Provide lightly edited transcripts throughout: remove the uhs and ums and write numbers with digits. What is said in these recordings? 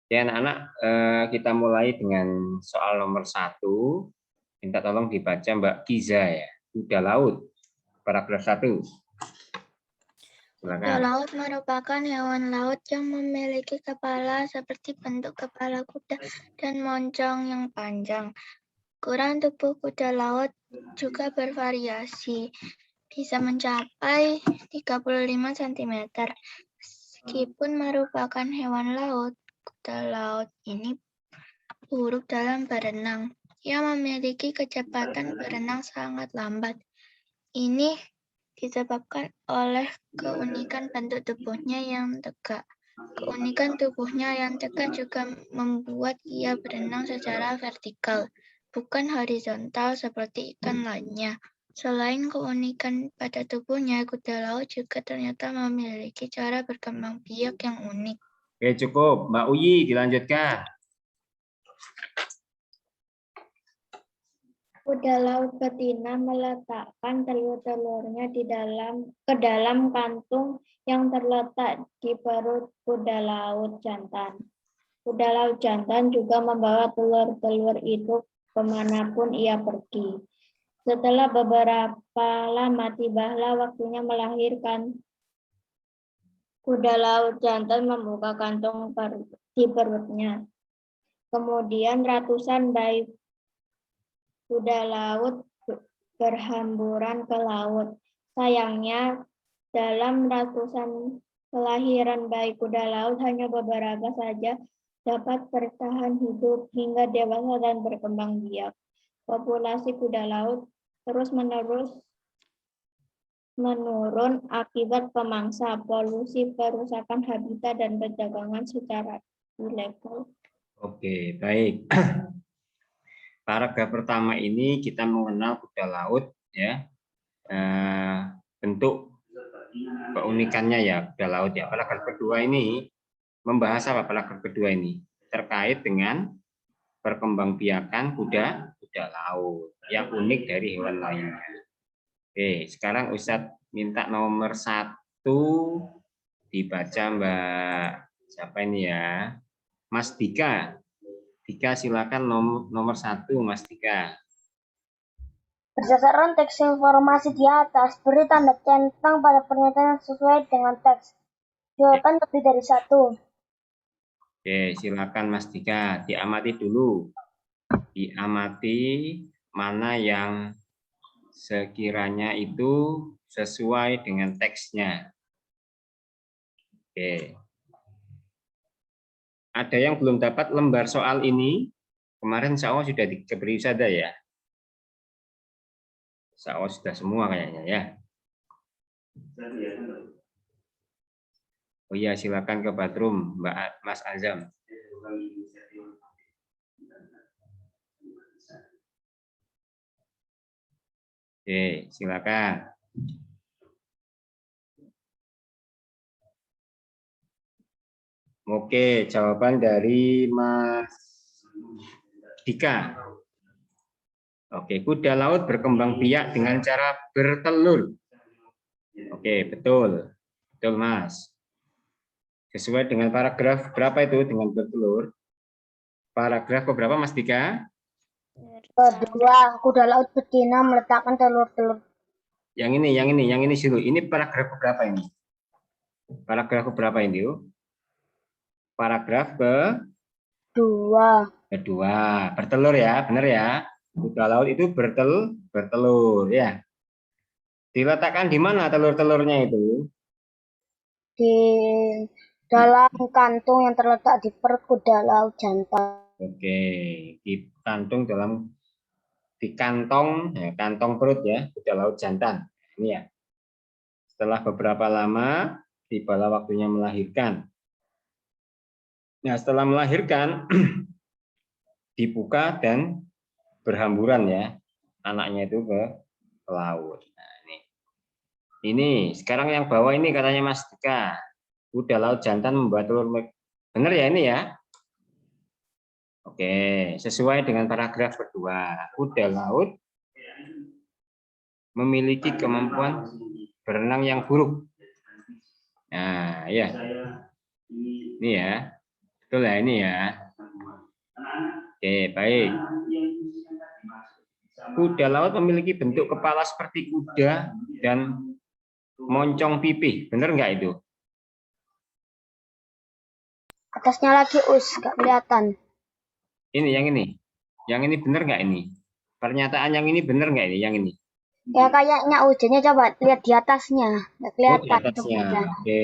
Ya anak-anak, kita mulai dengan soal nomor 1. Minta tolong dibaca Mbak Kiza ya. Kuda laut, paragraf 1. Kuda Silakan. laut merupakan hewan laut yang memiliki kepala seperti bentuk kepala kuda dan moncong yang panjang. Ukuran tubuh kuda laut juga bervariasi, bisa mencapai 35 cm. Meskipun merupakan hewan laut, kuda laut ini buruk dalam berenang. Ia memiliki kecepatan berenang sangat lambat. Ini disebabkan oleh keunikan bentuk tubuhnya yang tegak. Keunikan tubuhnya yang tegak juga membuat ia berenang secara vertikal, bukan horizontal seperti ikan lainnya. Selain keunikan pada tubuhnya, kuda laut juga ternyata memiliki cara berkembang biak yang unik. Oke, cukup. Mbak Uyi, dilanjutkan. Kuda laut betina meletakkan telur-telurnya ke dalam kantung yang terletak di perut kuda laut jantan. Kuda laut jantan juga membawa telur-telur itu kemanapun ia pergi. Setelah beberapa lama tibalah waktunya melahirkan. Kuda laut jantan membuka kantung di perutnya. Kemudian ratusan bayi kuda laut berhamburan ke laut. Sayangnya, dalam ratusan kelahiran bayi kuda laut, hanya beberapa saja dapat bertahan hidup hingga dewasa dan berkembang biak. Populasi kuda laut terus-menerus menurun akibat pemangsa, polusi, perusakan habitat, dan perdagangan secara ilegal. Oke, baik. Paragraf pertama ini kita mengenal kuda laut ya. Bentuk keunikannya ya kuda laut ya. Paragraf kedua ini membahas apa? Paragraf kedua ini terkait dengan perkembangbiakan kuda laut yang unik dari hewan lainnya. Oke, sekarang Ustadz minta nomor 1 dibaca Mbak siapa ini ya? Mas Dika. Dika silakan nomor 1 Mas Dika. Berdasarkan teks informasi di atas, beri tanda centang pada pernyataan sesuai dengan teks. Jawaban lebih dari 1. Oke, silakan Mas Dika, diamati dulu. Diamati mana yang sekiranya itu sesuai dengan teksnya. Oke. Ada yang belum dapat lembar soal ini? Kemarin insya Allah sudah diberi saja ya. Insya Allah sudah semua kayaknya ya. Oh iya, silakan ke Badrum, Mas Azam. Oke, silakan. Oke, jawaban dari Mas Dika. Oke, kuda laut berkembang biak dengan cara bertelur. Oke, betul. Betul, Mas. Sesuai dengan paragraf berapa itu dengan bertelur? Paragraf berapa, Mas Dika? Kedua, kuda laut betina meletakkan telur-telur. Yang ini dulu. Ini paragraf berapa ini? Paragraf berapa ini? Paragraf kedua. Bertelur ya, benar ya. Kuda laut itu bertelur ya. Diletakkan di mana telur-telurnya itu? Di dalam kantung yang terletak di perut kuda laut jantan. Oke, di kantong ya, kantong perut ya, kuda laut jantan. Ini ya. Setelah beberapa lama tibalah waktunya melahirkan. Nah, setelah melahirkan dibuka dan berhamburan ya anaknya itu ke laut. Nah, ini sekarang yang bawah ini katanya Mas Dika, kuda laut jantan membuat telur. Benar ya ini ya? Oke, sesuai dengan paragraf kedua, kuda laut memiliki kemampuan berenang yang buruk. Nah, ya. Ini ya. Betul ya ini ya. Oke, baik. Kuda laut memiliki bentuk kepala seperti kuda dan moncong pipih. Benar nggak itu? Atasnya lagi nggak kelihatan. Ini yang ini. Yang ini benar nggak ini? Pernyataan yang ini benar nggak ini? Yang ini? Ya kayaknya hujannya coba lihat di atasnya. Nggak Oh, di kelihatan. atasnya. Oke.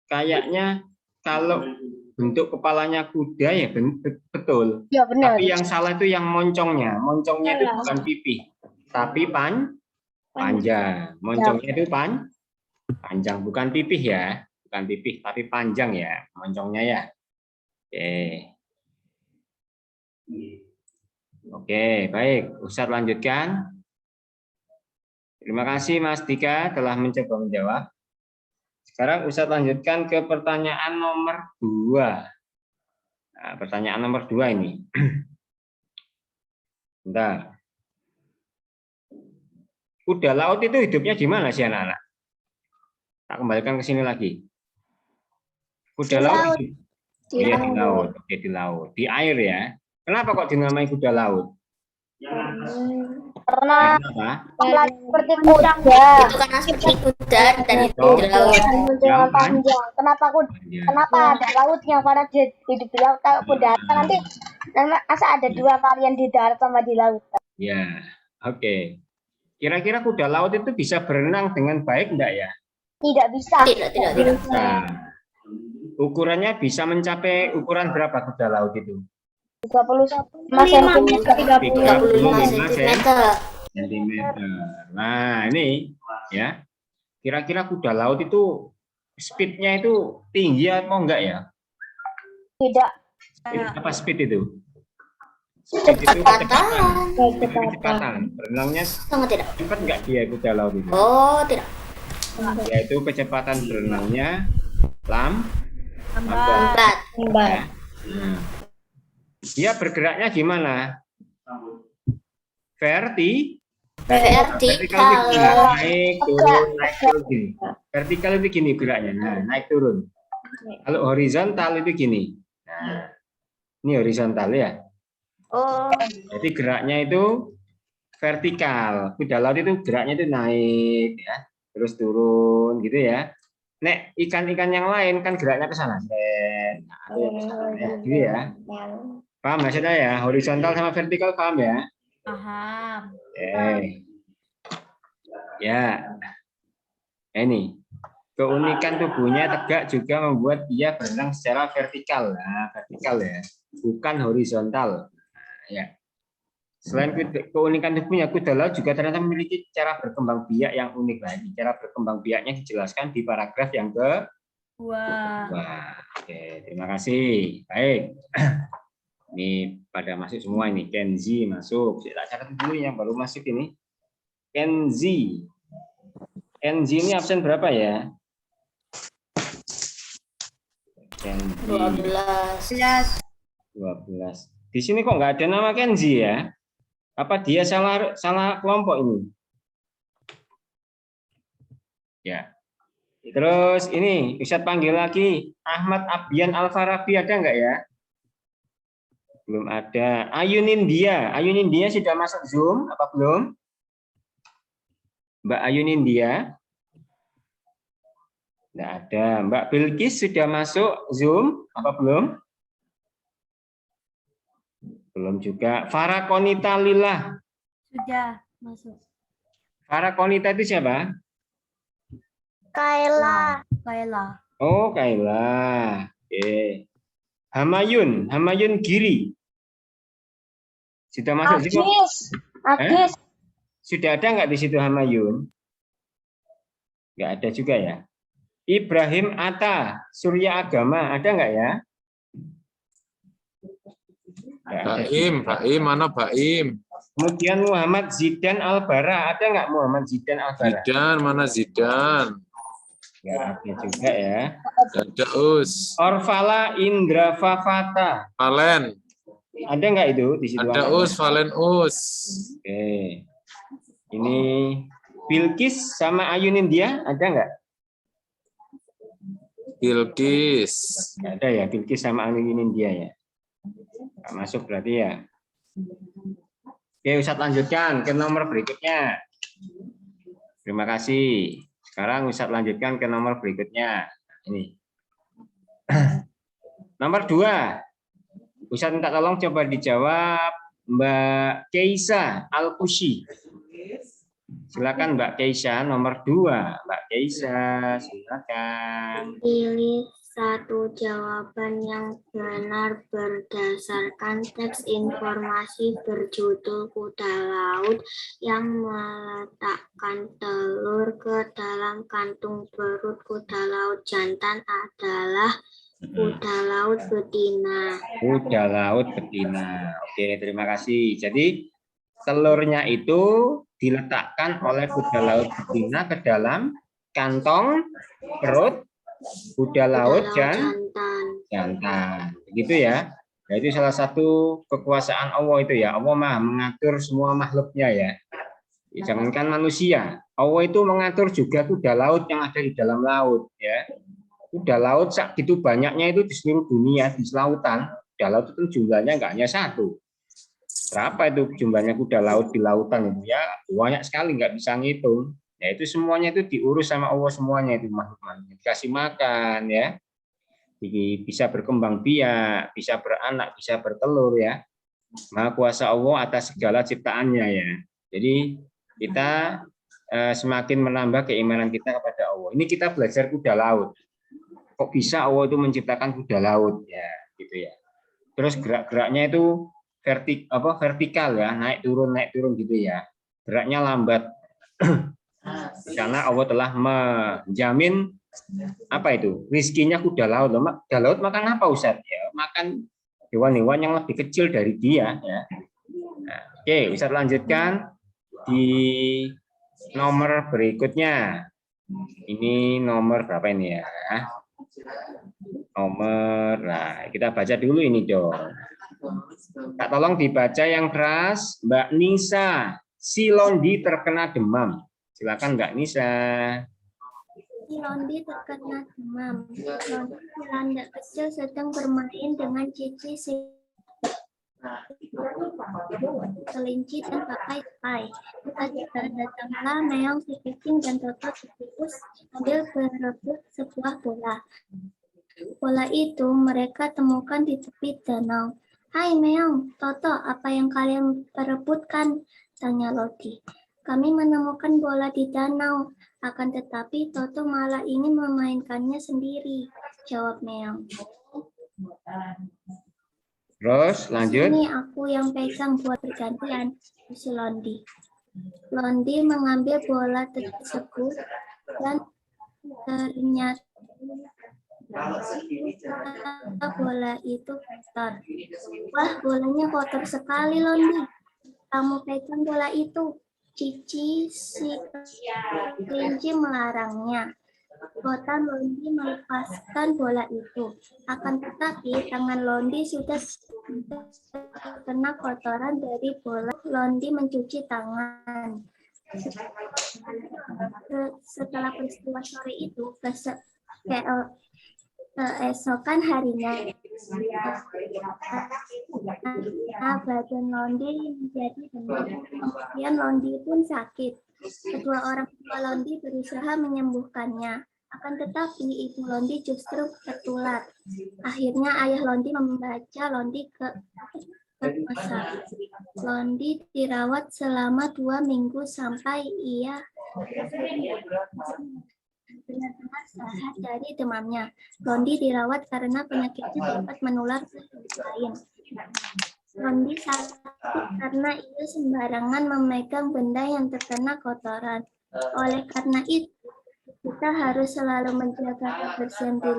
Kayaknya kalau bentuk kepalanya kuda ya betul. Ya benar. Tapi yang salah itu yang moncongnya. Moncongnya itu bukan pipih, tapi panjang. Moncongnya itu panjang, bukan pipih ya. Bukan pipih, tapi panjang ya. Moncongnya ya. Oke. Oke, baik. Ustadz lanjutkan. Terima kasih Mas Dika telah mencoba menjawab. Sekarang Ustadz lanjutkan ke pertanyaan nomor 2. Nah, pertanyaan nomor 2 ini. Bentar. Kuda laut itu hidupnya di mana sih anak-anak? Tak kembalikan ke sini lagi. Kuda laut hidup Di di laut. laut. Oke, di laut. Di air ya. Kenapa kok dinamai kuda laut? Karena Kenapa? seperti kuda. Itu karena seperti kuda dan itu di laut. Dan menjelang panjang. Kenapa ada lautnya? Karena dia hidup di laut. Kalau kuda nanti masa ada dua varian di darat sama di laut. Ya, oke. Kira-kira kuda laut itu bisa berenang dengan baik enggak ya? Tidak bisa. Tidak. Nah, ukurannya bisa mencapai ukuran berapa kuda laut itu? 35 cm. 35 cm. Nah, ini ya. Kira-kira kuda laut itu speed-nya itu tinggi atau enggak ya? Tidak. Apa speed itu? Speed itu kecepatan. Berenangnya Sangat tidak. cepat enggak dia kuda laut itu? Oh, tidak. Yaitu kecepatan berenangnya Lambat. ya. Dia bergeraknya gimana? Vertikal itu naik turun gini. Vertikal itu gini geraknya, nah, naik turun. Kalau horizontal itu gini. Nah, ini horizontal ya. Oh, Jadi geraknya itu vertikal. Kuda laut itu geraknya itu naik ya, terus turun gitu ya. Nek ikan-ikan yang lain kan geraknya ke sana. Nah, ada yang ke sana ya, gitu ya. Paham maksudnya ya? Horizontal sama vertikal paham ya? paham. Oke. Ya. Ini keunikan tubuhnya tegak juga membuat dia berenang secara vertikal. Nah, vertikal ya, bukan horizontal. Nah, ya. Selain keunikan tubuhnya, kuda laut juga ternyata memiliki cara berkembang biak yang unik lagi. Cara berkembang biaknya dijelaskan di paragraf yang Wah. Oke, terima kasih. Baik. Ini pada masuk semua ini. Kenzi masuk. Saya catat dulu yang baru masuk ini. Kenzi. Kenzi ini absen berapa ya? Kenzi 12. 12. Di sini kok nggak ada nama Kenzi ya? Apa dia salah kelompok ini? Ya. Terus ini Ustadz panggil lagi Ahmad Abdian Al-Farabi, ada nggak ya? Belum ada. Ayunindia sudah masuk Zoom apa belum? Mbak Ayunindia? Nggak ada. Mbak Bilkis sudah masuk Zoom apa belum? Belum juga. Farakonita Lillah. Sudah masuk. Farakonita itu siapa? Kaila. Oh, Kaila. Oke. Hamayun Giri. Sudah masuk Zoom? Agis. Sudah ada nggak di situ Hamayun? Nggak ada juga ya. Ibrahim Atta, Surya Agama, ada nggak ya? Baim, mana Baim? Kemudian Muhammad Zidan Albara, ada nggak Muhammad Zidan Albara? Zidan, mana Zidan? Nggak ada juga ya. Ada Us. Orfala Indra Fafata, Valen. ada nggak itu di situ? Ada anaknya? Us, Valen Us. Oke. Ini Bilkis sama Ayunindia, ada nggak? Bilqis. Nggak ada ya, Bilqis sama India ya. Nggak masuk berarti ya. Oke, Ustadz lanjutkan ke nomor berikutnya. Terima kasih. Sekarang Ustadz lanjutkan ke nomor berikutnya. Ini. Nomor 2. Ustadz minta tolong coba dijawab Mbak Keisa Al-Kushi. Silakan Mbak Keisa nomor 2. Mbak Keisa, silakan. Pilih satu jawaban yang benar berdasarkan teks informasi berjudul Kuda Laut yang meletakkan telur ke dalam kantung perut kuda laut jantan adalah kuda laut betina. Kuda laut betina. Oke, terima kasih. Jadi telurnya itu diletakkan oleh kuda laut betina ke dalam kantong perut kuda laut jantan. Begitu ya. Nah, itu salah satu kekuasaan Allah itu ya. Allah Maha mengatur semua makhluknya ya. Jangankan manusia, Allah itu mengatur juga kuda laut yang ada di dalam laut ya. Kuda laut gitu banyaknya itu di seluruh dunia di lautan. Kuda laut itu jumlahnya nggak hanya satu. Berapa itu jumlahnya kuda laut di lautan itu ya? Banyak sekali, nggak bisa ngitung. Ya itu semuanya itu diurus sama Allah semuanya itu makhluk-makhluk. Dikasih makan ya. Bisa berkembang biak, bisa beranak, bisa bertelur ya. Maha kuasa Allah atas segala ciptaannya ya. Jadi kita semakin menambah keimanan kita kepada Allah. Ini kita belajar kuda laut. Kok bisa Allah itu menciptakan kuda laut ya, gitu ya. Terus gerak-geraknya itu vertikal ya, naik turun gitu ya. Geraknya lambat. Karena Allah telah menjamin apa itu? Rizkinya kuda laut. Kuda laut makan apa Ustaz? Ya, makan hewan-hewan yang lebih kecil dari dia ya. Nah, oke, Ustaz lanjutkan di nomor berikutnya. Ini nomor berapa ini ya? Nah, kita baca dulu ini dong. Kak, tolong dibaca yang keras. Mbak Nisa, si Londi terkena demam. Silakan Mbak Nisa. Si Londi terkena demam. Londi Belanda kecil sedang bermain dengan Cici si kelinci dan papai. Datanglah Meong si kucing dan Toto si tikus sambil berebut sebuah bola. Bola itu mereka temukan di tepi danau. Hai Meong, Toto, apa yang kalian perebutkan? Tanya Londi. Kami menemukan bola di danau, akan tetapi Toto malah ingin memainkannya sendiri, jawab Meong. Terus lanjut. Ini aku yang pegang buat pergantian, si Londi. Londi mengambil bola tersebut dan ternyata bola itu kotor. Wah, bolanya kotor sekali, Londi. Kamu pegang bola itu. Cici si kelinci melarangnya. Kota Londi melepaskan bola itu. Akan tetapi tangan Londi sudah kena kotoran dari bola. Londi mencuci tangan. Setelah peristiwa sore itu, keesokan harinya, badan Londi menjadi demam. Kemudian Londi pun sakit. Kedua orang tua Londi berusaha menyembuhkannya. Akan tetapi ibu Londi justru tertular. Akhirnya ayah Londi membaca Londi ke puasa. Londi dirawat selama 2 minggu sampai ia benar-benar sehat dari demamnya. Londi dirawat karena penyakitnya dapat menular ke lain. Londi sakit karena ia sembarangan memegang benda yang terkena kotoran. Oleh karena itu, kita harus selalu menjaga kebersihan di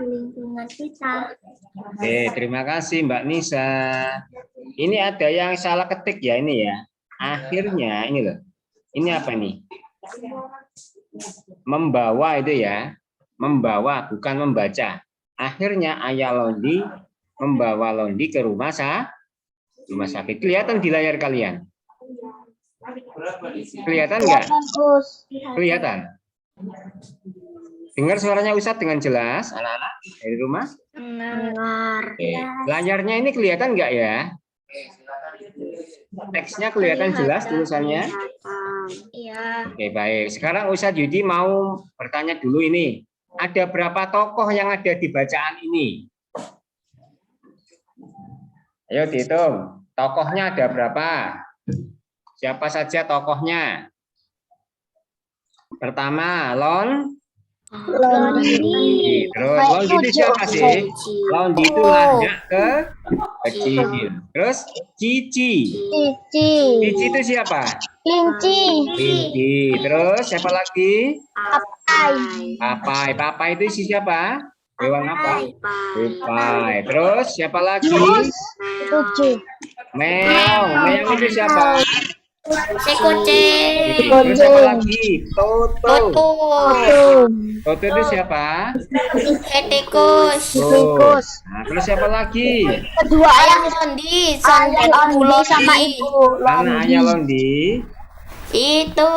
lingkungan kita. Oke, terima kasih Mbak Nisa. Ini ada yang salah ketik ya ini ya. Akhirnya ini loh. Ini apa nih? Membawa itu ya. Membawa bukan membaca. Akhirnya ayah Londi membawa Londi ke rumah sakit. Kelihatan di layar kalian? Kelihatan nggak? Kelihatan. Dengar suaranya Ustadz dengan jelas, anak-anak dari rumah? Dengar. Oke. Layarnya ini kelihatan nggak ya? Teksnya kelihatan jelas tulisannya? Iya. Oke, baik. Sekarang Ustadz Yudi mau bertanya dulu ini. Ada berapa tokoh yang ada di bacaan ini? Ayo dihitung. Tokohnya ada berapa? Siapa saja tokohnya? Pertama, Londi. Terus Londi itu siapa sih? Londi itu landak ke kecil. Terus Cici. Cici itu siapa? Linci. Terus siapa lagi? Papai itu siapa? Hewan apa? Papai. Terus siapa lagi? Meong itu siapa? Kucing. Terus siapa lagi? Toto itu siapa? Tikus. Nah, terus siapa lagi? Kedua ayam Londi. sama ibu Mana ayah Londi? Itu.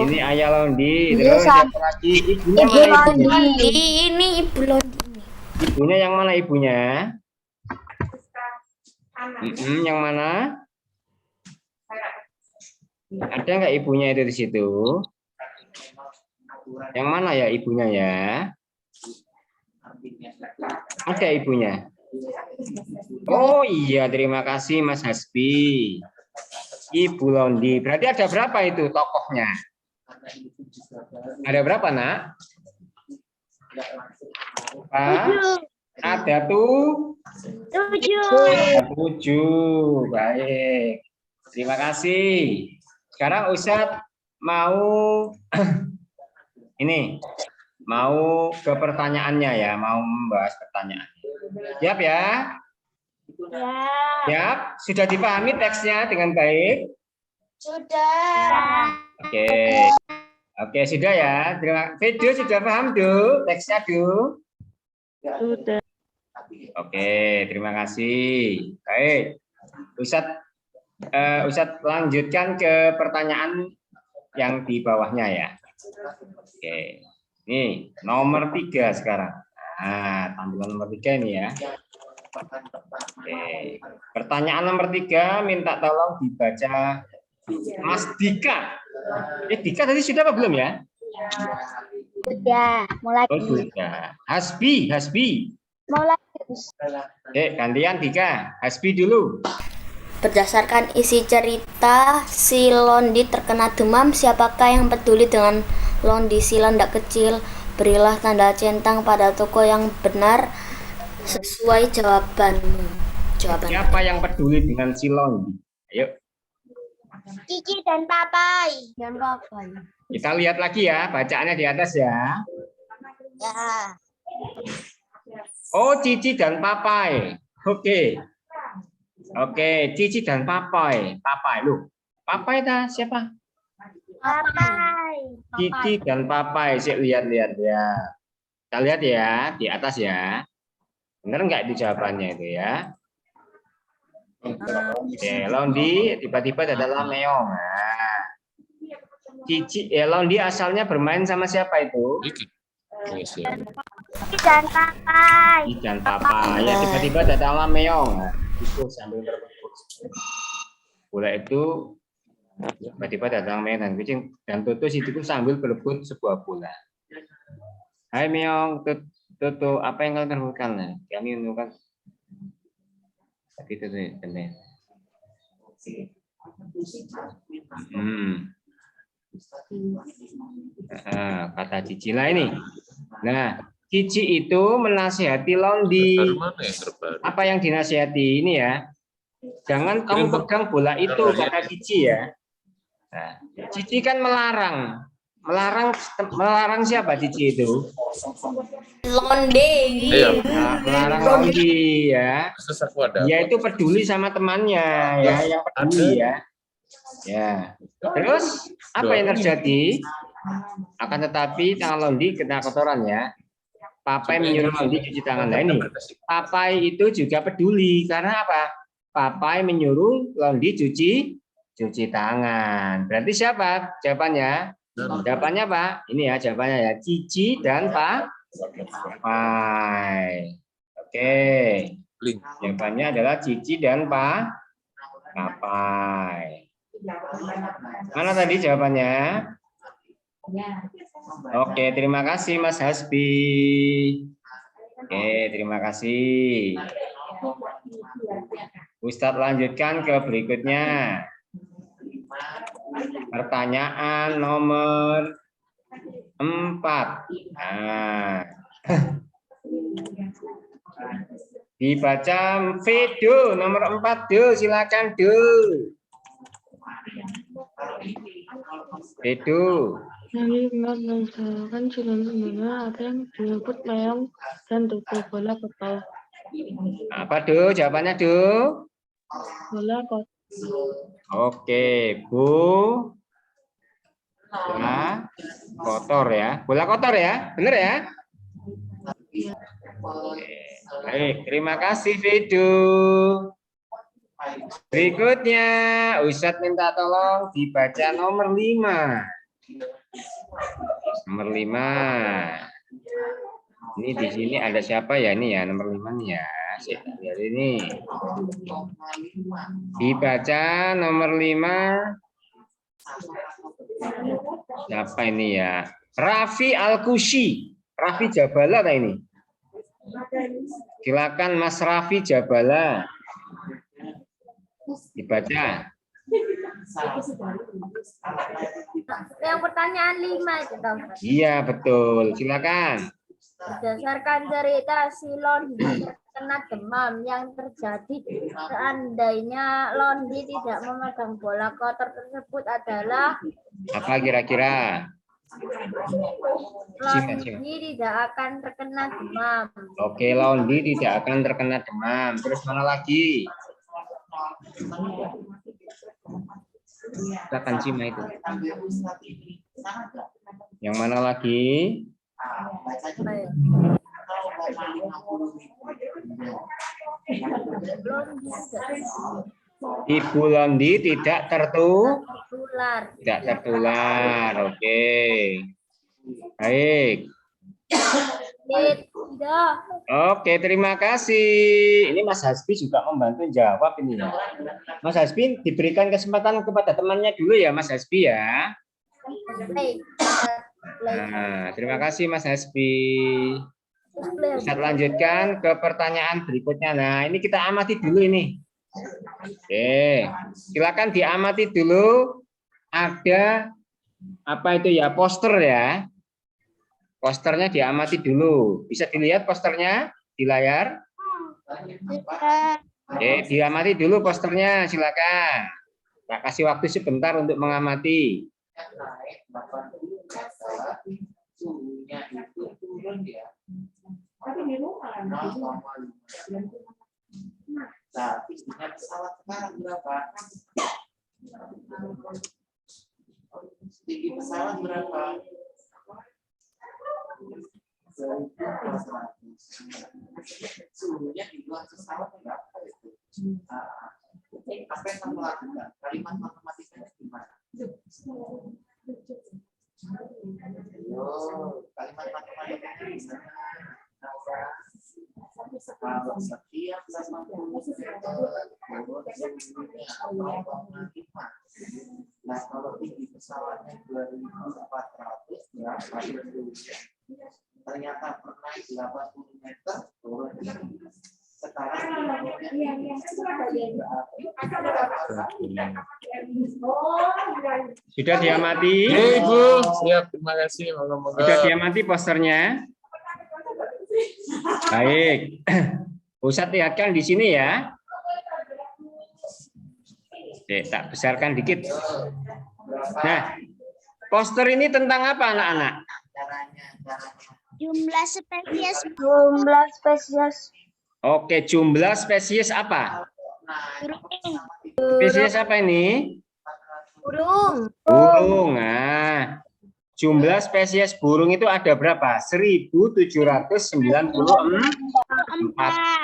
Ini ayah Londi. Iya, Terus siapa lagi? Ibunya mana ibunya? Londi. Ini ibu Londi. Ibunya yang mana ibunya? Yang mana? Ada nggak ibunya itu di situ? Yang mana ya ibunya ya? Ada ibunya. Oh iya, terima kasih Mas Hasbi. Ibu Londi. Berarti ada berapa itu tokohnya? Ada berapa, Nak? Ada tuh 7. Baik. Terima kasih. Sekarang Ustadz mau mau ke pertanyaannya ya, mau membahas pertanyaan. Siap ya? Siap? Sudah dipahami teksnya dengan baik? Sudah. Oke, sudah ya. Video sudah paham, Du? Teksnya, Du? Sudah. Oke, terima kasih. Baik. Ustadz lanjutkan ke pertanyaan yang di bawahnya ya. Oke. Nih, nomor 3 sekarang. Nah, tampilan nomor 3 ini ya. Oke. Pertanyaan nomor 3 minta tolong dibaca Mas Dika. Dika tadi sudah apa belum ya? Sudah, mulai. Oh, sudah. Hasbi. Mulai. Gantian Dika. Hasbi dulu. Berdasarkan isi cerita, si Londi terkena demam. Siapakah yang peduli dengan Londi si landak kecil? Berilah tanda centang pada toko yang benar sesuai jawabanmu. Siapa yang peduli dengan si Londi? Ayo. Cici dan Papai. Kita lihat lagi ya, bacaannya di atas ya. Ya. Oh, Cici dan Papai. Oke, Cici dan Papai. Lu. Papai dah siapa? Papai. Cici dan Papai. Lihat ya. Kita lihat ya di atas ya. Benar nggak itu jawabannya itu ya? Oke, Londi tiba-tiba adalah Meong. Nah, Cici, Londi asalnya bermain sama siapa itu? Cici dan Papai. Cici dan Papai. Ya tiba-tiba adalah Meong. Nah, itu sambil berebut. Bola itu tiba-tiba datang Meong dan kucing dan Toto itu sambil berebut sebuah bola. Hai Meong, Toto, apa yang kalian lakukan? Kami menemukan itu benar. Kata Cici lah ini. Nah, Cici itu menasihati Londi. Apa yang dinasihati ini ya? Jangan kamu pegang bola itu, kata Cici ya. Nah, Cici kan melarang siapa Cici itu? Londi. Nah, melarang Londi ya. Dia itu peduli sama temannya ya, yang peduli ya. Ya. Terus apa yang terjadi? Akan tetapi tangan Londi kena kotoran ya. Papai menyuruh Londi cuci tangan. Nah ini, Papai itu juga peduli karena apa? Papai menyuruh Londi cuci tangan. Berarti siapa jawabannya? Jawabannya Pak, ini ya jawabannya ya, cici dan papai. Oke, Link. jawabannya adalah cici dan papai. Mana tadi jawabannya? Oke, terima kasih Mas Hasbi. Oke, terima kasih. Ustadz lanjutkan ke berikutnya. Pertanyaan nomor 4. Nah. Dibaca video nomor 4, Do. Silakan, Do. Edu. Kami menjelaskan sebenarnya apa yang disebut layang dan tubuh bola kotor. Apa, Do? Jawabannya, Do? Bola kotor. Oke, bola kotor ya. Bola kotor ya, benar ya? Oke. Baik, terima kasih, Edu. Berikutnya, Ustadz minta tolong dibaca nomor 5. Nomor 5. Ini di sini ada siapa ya ini ya nomor 5 nih ya. Lihat ini. Dibaca nomor 5. Siapa ini ya? Raffi Al-Kushi. Raffi Jabala ini. Silakan Mas Raffi Jabala. Dibaca. Yang pertanyaan 5 itu, Tom. Iya, betul. Silakan. Berdasarkan cerita si Londi terkena demam yang terjadi seandainya Londi tidak memegang bola kotor tersebut adalah Apa kira-kira? Londi tidak akan terkena demam. Oke, Londi tidak akan terkena demam. Terus mana lagi? Silakan Cima itu. Yang mana lagi? Ibu Londi tidak Tertular. tidak tertular. Oke. Baik. Tidak. Oke, terima kasih. Ini Mas Hasbi juga membantu jawab ini ya. Mas Hasbi diberikan kesempatan kepada temannya dulu ya, Mas Hasbi ya. Baik. Nah, terima kasih Mas Hasbi. Ustadz lanjutkan ke pertanyaan berikutnya. Nah, ini kita amati dulu ini. Oke, silakan diamati dulu. Ada apa itu ya? Poster ya. Posternya diamati dulu. Bisa dilihat posternya di layar? Oke, diamati dulu posternya, silakan. Saya kasih waktu sebentar untuk mengamati. Tinggi pesawat berapa? Suhunya di luar pesawat berapa itu? Apa yang kamu lakukan? Kalimat matematikanya gimana? Kalimat matematikanya gimana? Kalau setiap 80 meter suhunya 0,5. Nah, kalau tinggi pesawatnya 2.400 berapa suhunya? Ternyata pernah 80 meter turun. Sekarang Sudah diamati? Ya, Ibu. Siap, terima kasih. Moga-moga. Sudah diamati posternya? Baik. Ustadz lihatkan di sini ya. Oke, tak besarkan dikit. Nah, poster ini tentang apa anak-anak? Jumlah spesies. Jumlah spesies Oke, jumlah spesies apa? Spesies apa ini? Burung. Burung. Nah, jumlah spesies burung itu ada berapa? 1.794.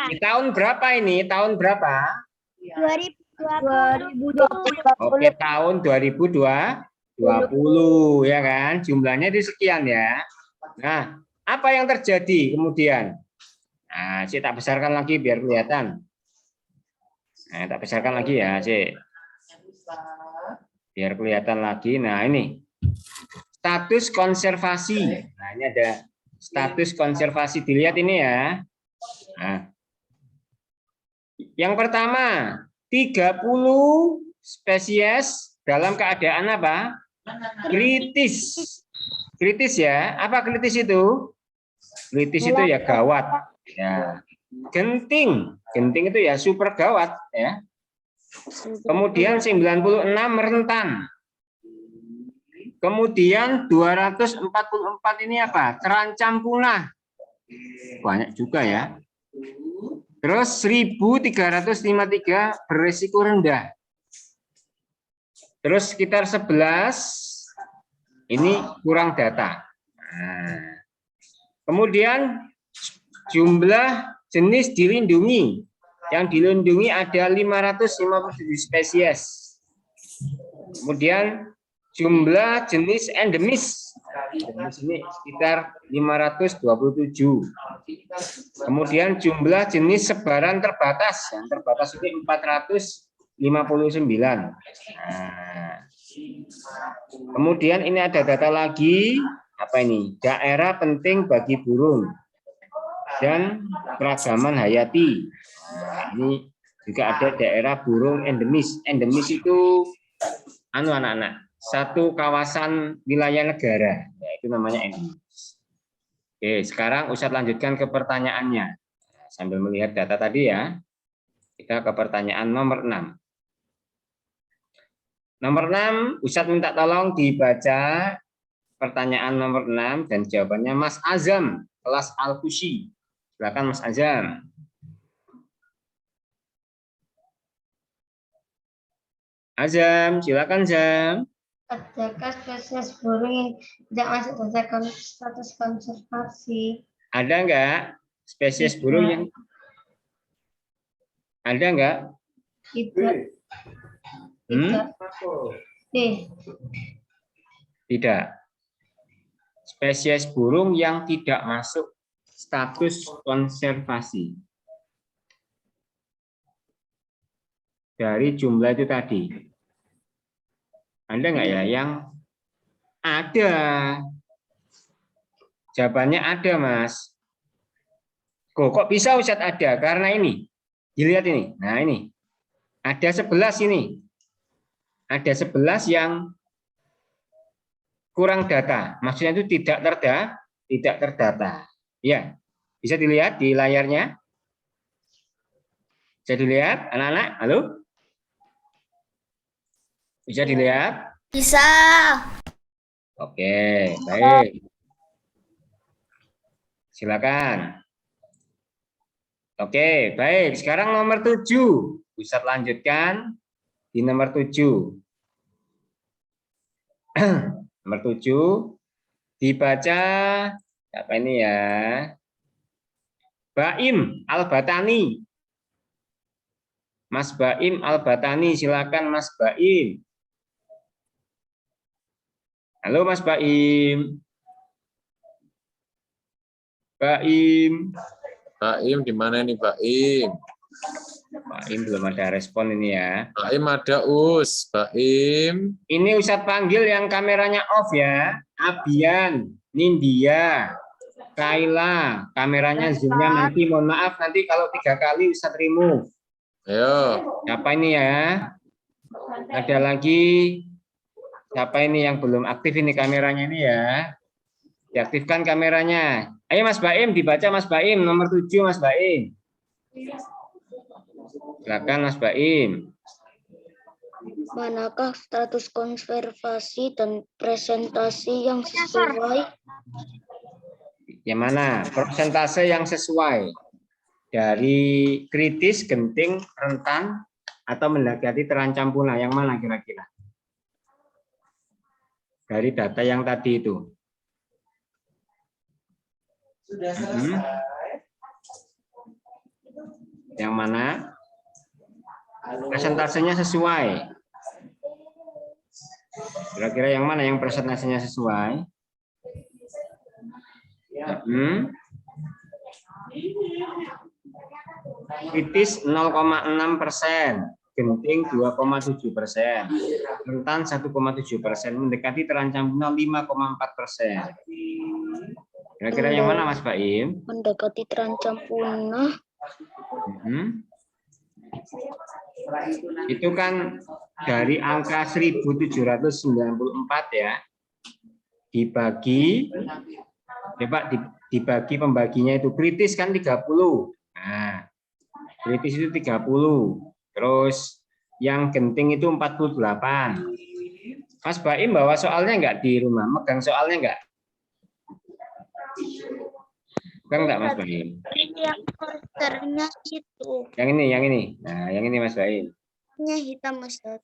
Di tahun berapa ini? Tahun berapa? 2020. Oke, tahun 2020. 20 ya kan? Jumlahnya itu sekian ya. Nah, apa yang terjadi kemudian? Nah, saya tak besarkan lagi biar kelihatan. Nah, tak besarkan lagi ya, Cik. Biar kelihatan lagi. Nah, ini status konservasi. Nah, ini ada status konservasi. Dilihat ini ya. Nah, yang pertama, 30 spesies dalam keadaan apa? Kritis. Kritis ya. Apa kritis itu? Kritis itu ya gawat. Ya. Genting. Genting itu ya super gawat ya. Kemudian 96 rentan. Kemudian 244 ini apa? Terancam punah. Banyak juga ya. Terus 1353 berisiko rendah. Terus sekitar 11 ini kurang data. Nah, kemudian jumlah jenis dilindungi. Yang dilindungi ada 557 spesies. Kemudian jumlah jenis endemis. Endemis ini sekitar 527. Kemudian jumlah jenis sebaran terbatas. Yang terbatas ini 459. Nah, kemudian ini ada data lagi. Apa ini? Daerah penting bagi burung dan keragaman hayati. Nah, ini juga ada daerah burung endemis. Endemis itu anak-anak satu kawasan wilayah negara, ya, itu namanya endemis. Oke, sekarang Ustadz lanjutkan ke pertanyaannya. Sambil melihat data tadi ya, kita ke pertanyaan nomor 6. Nomor 6, Ustadz minta tolong dibaca pertanyaan nomor 6 dan jawabannya Mas Azam, kelas Al-Kusi. Silakan Mas Azam. Azam, silakan Azam. Adakah spesies burung yang tidak masuk data status konservasi? Ada enggak spesies burung yang ada enggak? Tidak. Tidak. Spesies burung yang tidak masuk status konservasi. Dari jumlah itu tadi. Ada nggak ya yang ada? Jawabannya ada, Mas. Kok bisa Ustadz ada? Karena ini. Dilihat ini. Nah, ini. Ada 11 ini. Ada 11 yang kurang data. Maksudnya itu tidak terdata. Ya. Bisa dilihat di layarnya? Bisa dilihat, anak-anak? Halo? Bisa dilihat? Bisa. Oke, baik. Silakan. Oke, baik. Sekarang nomor 7. Ustadz lanjutkan di nomor 7. Nomor 7 dibaca apa ini ya? Baim Al-Batani. Mas Baim Al-Batani, silakan Mas Baim. Halo Mas Baim. Baim. Baim di mana ini Baim? Baim belum ada respon ini ya. Baim ada Us. Baim. Ini Ustadz panggil yang kameranya off ya. Abian, Nindya, Kaila, kameranya zoomnya nanti. Mohon maaf nanti kalau 3 kali Ustadz remove. Ayo. Siapa ini ya? Ada lagi. Siapa ini yang belum aktif ini kameranya ini ya? Diaktifkan kameranya. Ayo Mas Baim, dibaca Mas Baim, nomor 7 Mas Baim. Silakan Mas Baim. Manakah status konservasi dan presentasi yang sesuai? Yang mana? Persentase yang sesuai. Dari kritis, genting, rentan, atau mendekati terancam punah. Yang mana kira-kira? Dari data yang tadi itu. Sudah selesai. Yang mana? Persentasenya sesuai. Kira-kira yang mana yang persentasenya sesuai? Kritis 0,6%, genting 2,7%, rentan 1,7%, mendekati terancam punah 5,4%. Kira-kira yang mana Mas Baim? Mendekati terancam punah. Itu kan dari angka 1794 ya. Dibagi dibagi pembaginya itu kritis kan 30. Nah, kritis itu 30. Terus yang genting itu 48. Mas Baim bawa soalnya enggak di rumah? Megang soalnya enggak? Megang enggak Mas Baim? Yang posternya itu. Yang ini. Nah, yang ini Mas Baim. Nya hitam, Ustaz.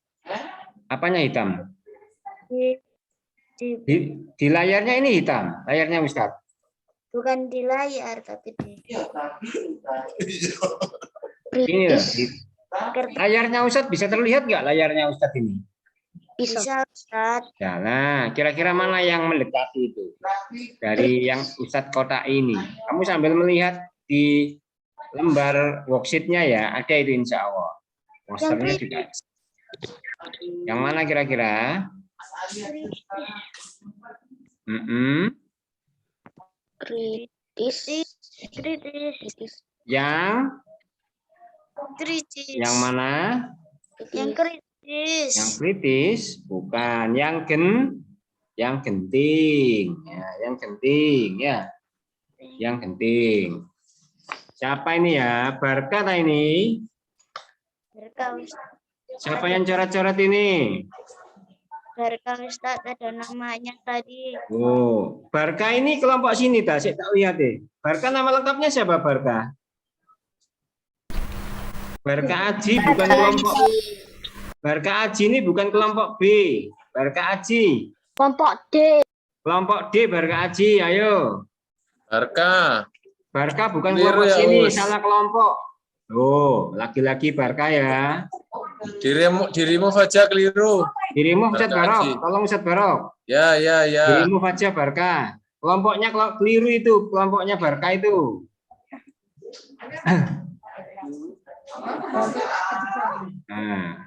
Apanya hitam? Di Di layarnya ini hitam, layarnya Ustaz. bukan di layar tapi di Ini loh, layarnya Ustaz bisa terlihat nggak layarnya Ustaz ini? bisa, Ustaz. Ya, nah, kira-kira mana yang mendekati itu? Dari yang Ustaz kotak ini. Kamu sambil melihat di lembar worksheet-nya ya, ada itu insya Allah. Posternya juga. Yang mana kira-kira? Kritis. Yang mana? Yang kritis. Yang kritis, bukan. Yang genting. Ya, yang genting ya. Yang genting. Siapa ini ya? Barka ini? Siapa yang coret-coret ini? Barka, Ustaz, ada namanya tadi. Oh, Barka ini kelompok sini dah. Saya tak lihat deh. Barka nama lengkapnya siapa Barka? Barka Aji bukan kelompok. Barka Aji ini bukan kelompok B. Barka Aji. Kelompok D. Kelompok D Barka Aji, ayo. Barka. Barka bukan Keliru kelompok ya, sini, Us. salah kelompok. Oh, laki-laki Barka ya. Dirimu saja keliru. Dirimu Ustaz Barka Barok, Aji. tolong Ustaz Barok. Ya. Dirimu saja Barka. Kelompoknya keliru itu, kelompoknya Barka itu. Nah,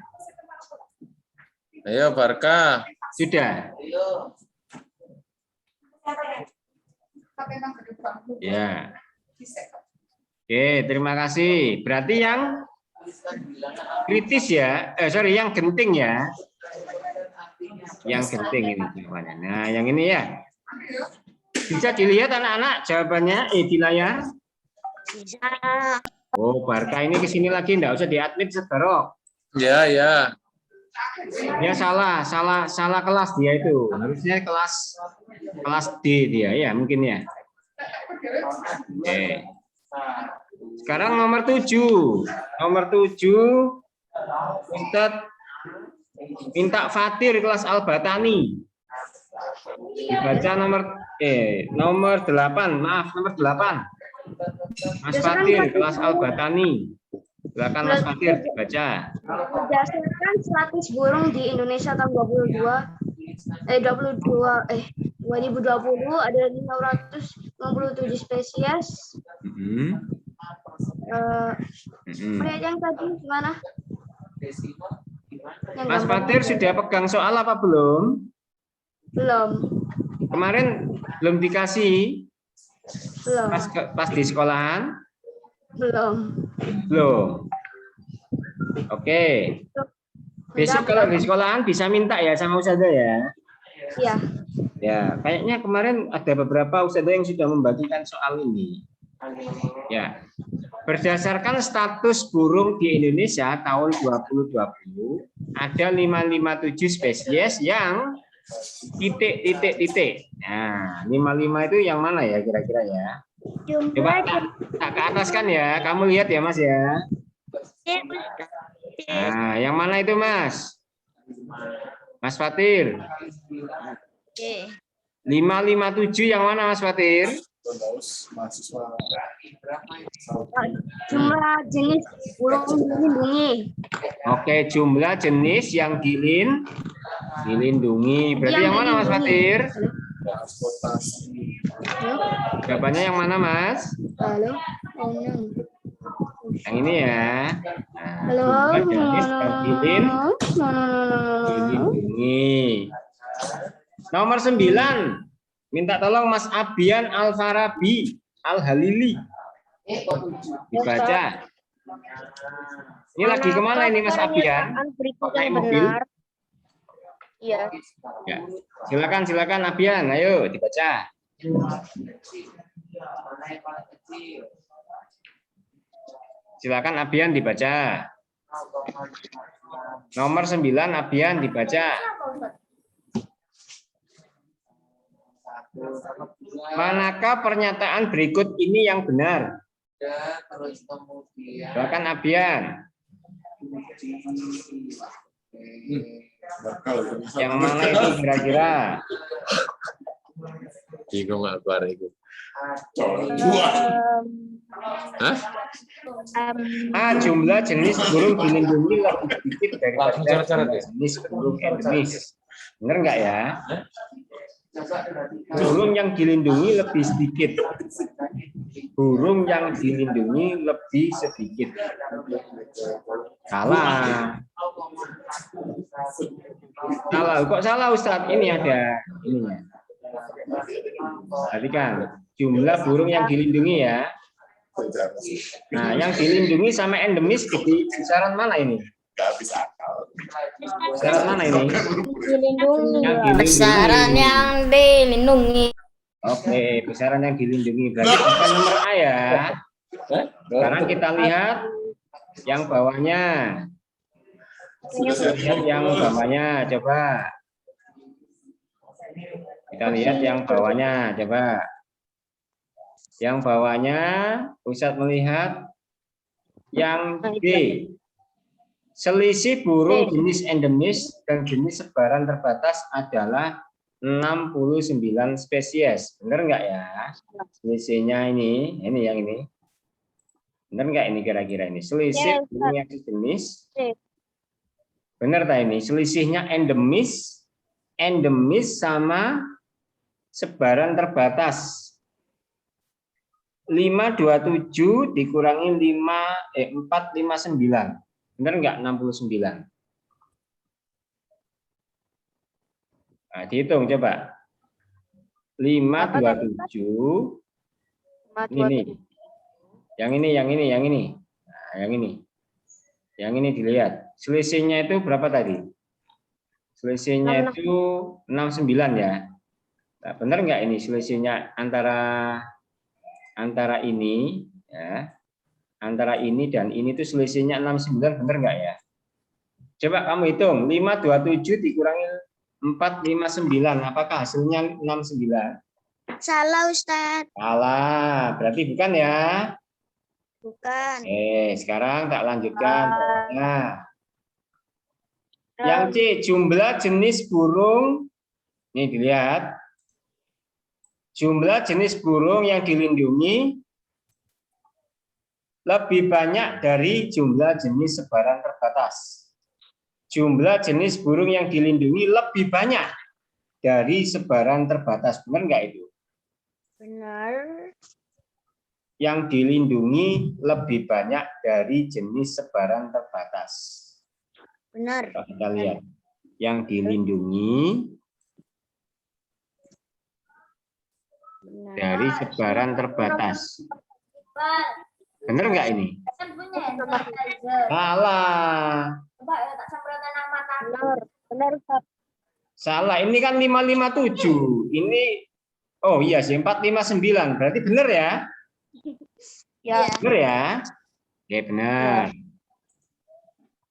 Ayo Barka. sudah. Ya. Oke, terima kasih. Berarti yang kritis ya, yang genting ya. Yang genting ini jawabannya. Nah, yang ini ya. Bisa dilihat anak-anak jawabannya di layar? Bisa. Oh, Barka ini kesini lagi, enggak usah diadmit Barok. Ya. Dia salah kelas dia itu. Harusnya kelas D dia ya, mungkin ya. Oke. Sekarang nomor 7. Nomor 7 Ustadz minta Fatir kelas Al-Batani. Dibaca nomor 8, maaf nomor 8. Mas Fatir kelas Al-Batani. Silakan Mas Fatir dibaca. Berdasarkan status burung di Indonesia tahun 2020 ada 557 spesies. Yang tadi gimana? Mas Fatir sudah pegang soal apa belum? Belum. Kemarin belum dikasih Belum. pas di sekolahan? Belum. Oke. Besok kalau di sekolahan bisa minta ya sama Ustazah ya. Iya. Ya, kayaknya kemarin ada beberapa Ustazah yang sudah membagikan soal ini. Ya. Berdasarkan status burung di Indonesia tahun 2020 ada 557 spesies yang titik. Nah, 55 itu yang mana ya kira-kira ya? Coba tak ke atas kan ya, kamu lihat ya Mas ya. Nah, yang mana itu Mas? Mas Fatir. 557 yang mana Mas Fatir? Jumlah jenis burung dilindungi. Oke, jumlah jenis yang Dilindungi. Berarti yang mana Mas Fatir? Jawabannya yang mana Mas? Halo. Oh, no. Yang ini ya. Halo. Jumlah jenis dan dilindungi. Nomor 9. Minta tolong Mas Abian Al-Farabi Al-Halili. Dibaca. Ini lagi kemana ini Mas Abian? Kok naik mobil? Iya. Ya. Silakan Abian, ayo dibaca. Silakan Abian dibaca. Nomor 9 Abian dibaca. Manakah pernyataan berikut ini yang benar? Silakan Abian. Yang mana itu kira-kira? Bingung aku hari itu. Jumlah jenis burung dilindungi lebih sedikit daripada jenis burung endemis. Benar nggak ya? Burung yang dilindungi lebih sedikit. Burung yang dilindungi lebih sedikit. Salah. Salah. Kok salah Ustadz? Ini ada ininya. Perhatikan. Jumlah burung yang dilindungi ya. Nah, yang dilindungi sama endemis di kisaran mana ini? Kisaran mana ini? Besaran yang dilindungi. Oke, besaran yang dilindungi. Berarti bukan nomor A ya. Sekarang kita lihat yang bawahnya. Lihat yang bawahnya, coba. Kita lihat yang bawahnya, coba. Yang bawahnya, Ustadz melihat yang D. Selisih burung jenis endemis dan jenis sebaran terbatas adalah 69 spesies. Benar nggak ya? Selisihnya ini yang ini. Benar nggak ini kira-kira ini? Selisih burung yang jenis. Benar tak ini? Selisihnya endemis sama sebaran terbatas. 527 dikurangi 459. Benar nggak 69? Nah, dihitung coba. 527 ini. Yang ini. Nah, yang ini. Yang ini dilihat. Selisihnya itu berapa tadi? Selisihnya itu 69 ya. Nah, benar nggak ini selisihnya antara ini ya. Antara ini dan ini tuh selisihnya 69, benar nggak ya? Coba kamu hitung 527 dikurangi 459, apakah hasilnya 69? Salah, Ustadz. Salah, berarti bukan ya? Bukan. Sekarang tak lanjutkan. Nah, yang C, jumlah jenis burung. Ini dilihat. Jumlah jenis burung yang dilindungi lebih banyak dari jumlah jenis sebaran terbatas. Jumlah jenis burung yang dilindungi lebih banyak dari sebaran terbatas. Benar nggak itu? Benar. Yang dilindungi lebih banyak dari jenis sebaran terbatas. Benar. Kalau kita lihat. Yang dilindungi dari sebaran terbatas. Benar nggak ini? Salah. Benar, Ustadz. Salah. Ini kan 557. Ini oh iya sih 459. Berarti benar ya? Ya. Benar ya? Oke, benar.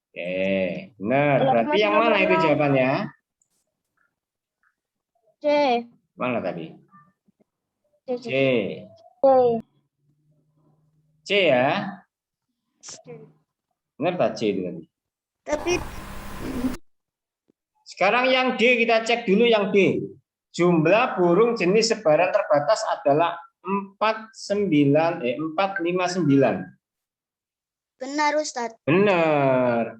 Oke, benar. Berarti yang mana itu jawabannya? C. Mana tadi? C. C ya? Benar tak C itu tadi? Tapi Sekarang yang D, kita cek dulu yang D. Jumlah burung jenis sebaran terbatas adalah 459. benar, Ustadz. Benar.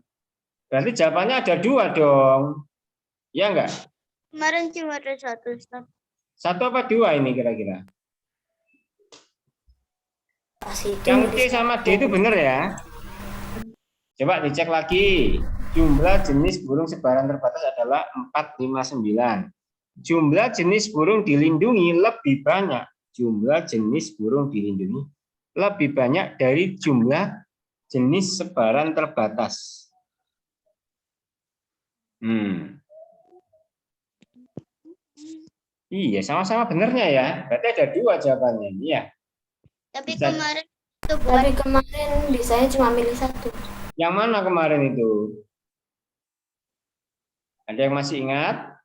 Berarti jawabannya ada 2 dong. Ya enggak? Kemarin cuma ada satu, Ustaz. Satu apa dua ini kira-kira? Pas itu Yang C nulis sama D itu benar ya? Coba dicek lagi. Jumlah jenis burung sebaran terbatas adalah 459. Jumlah jenis burung dilindungi lebih banyak. Jumlah jenis burung dilindungi lebih banyak dari jumlah jenis sebaran terbatas. Iya, sama-sama benernya ya. Berarti ada dua jawabannya. Iya. Tapi Bisa. kemarin itu bukan. Tapi kemarin bisanya cuma milih satu. Yang mana kemarin itu? Ada yang masih ingat?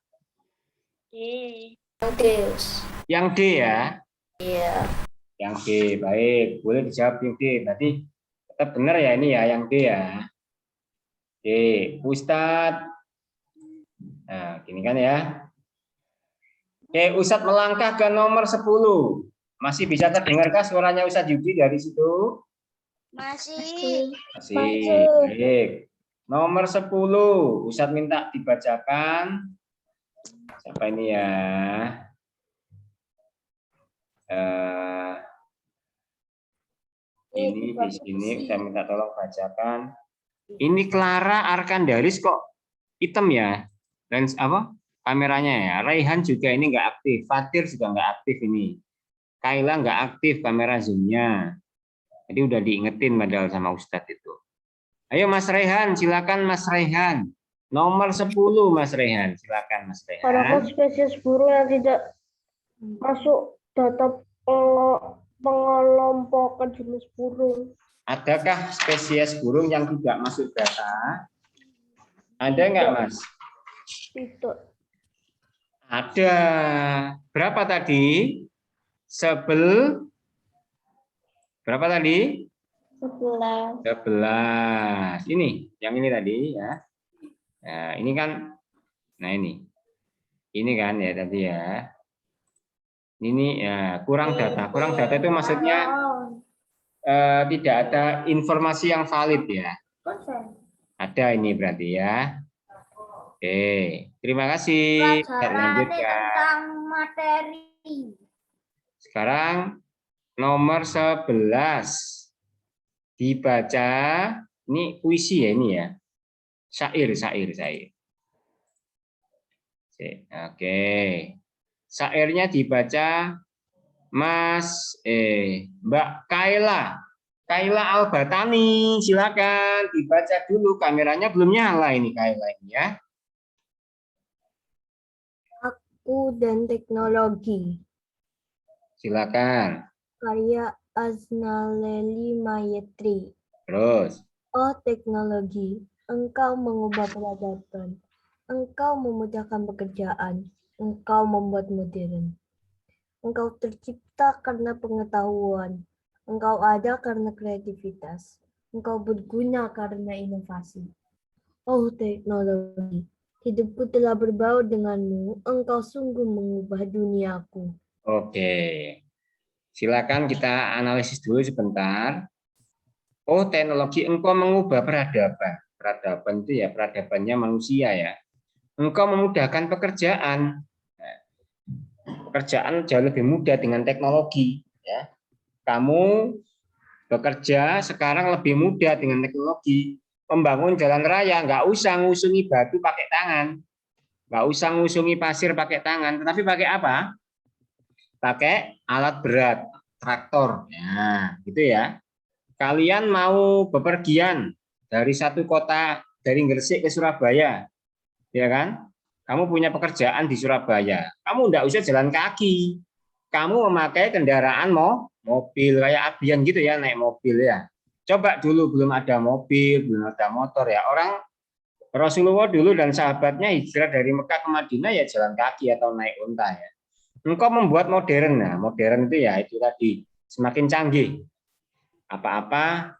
Deus. Yang D ya? Iya. Yang D, baik. Boleh dijawab yang D. Berarti tetap benar ya ini ya, yang D ya. D, Ustadz. Nah, gini kan ya. Oke, Ustadz melangkah ke nomor 10. Masih bisa terdengarkah suaranya Ustadz Yudi dari situ? Masih. Masih. Baik. Nomor 10, Ustadz minta dibacakan. Siapa ini ya? Ini di sini saya minta tolong bacakan. Ini Clara Arkandaris kok hitam ya? Dan apa? Kameranya ya. Raihan juga ini nggak aktif. Fatir juga nggak aktif ini. Kaila nggak aktif kamera zoom-nya. Jadi udah diingetin padahal sama Ustadz itu. Ayo Mas Rehan, silakan Mas Rehan. Nomor 10 Mas Rehan, silakan Mas Rehan. Adakah spesies burung yang tidak masuk data pengelompokan jenis burung? Adakah spesies burung yang tidak masuk data? Ada nggak Mas? Tidak. Ada. Berapa tadi? Berapa tadi? 11. 11. Ini, yang ini tadi ya. Nah, ini kan, nah ini kan ya tadi ya. Ini ya kurang data. Kurang data itu maksudnya tidak ada informasi yang valid ya. Ada ini berarti ya. Oke, terima kasih. Kita lanjutkan. Tentang materi. Sekarang nomor 11. Dibaca, ini puisi ya ini ya. Syair. Oke. Syairnya dibaca Mbak Kaila Albatani, silakan dibaca dulu, kameranya belum nyala ini Kaila ini ya. Aku dan teknologi. Silakan. Karya Aznaleli Mayetri. Terus. Oh teknologi, engkau mengubah peradaban, engkau memudahkan pekerjaan, engkau membuat modern. Engkau tercipta karena pengetahuan, engkau ada karena kreativitas, engkau berguna karena inovasi. Oh teknologi, hidupku telah berbaur denganmu, engkau sungguh mengubah duniaku. Oke, silakan kita analisis dulu sebentar. Oh teknologi, engkau mengubah peradaban. Peradaban itu ya peradabannya manusia ya. Engkau memudahkan pekerjaan. Pekerjaan jauh lebih mudah dengan teknologi. Ya. Kamu bekerja sekarang lebih mudah dengan teknologi. Membangun jalan raya, nggak usah ngusungi batu pakai tangan. Nggak usah ngusungi pasir pakai tangan. Tetapi pakai apa? Pakai alat berat, traktor. Ya, gitu ya. Kalian mau bepergian dari satu kota, dari Gresik ke Surabaya, ya kan? Kamu punya pekerjaan di Surabaya, kamu enggak usah jalan kaki, kamu memakai kendaraan mobil kayak Abian gitu ya, naik mobil ya. Coba dulu belum ada mobil, belum ada motor ya. Orang Rasulullah dulu dan sahabatnya hijrah dari Mekah ke Madinah ya jalan kaki atau naik unta ya. Engkau membuat modern, nah modern itu ya itu tadi semakin canggih. Apa-apa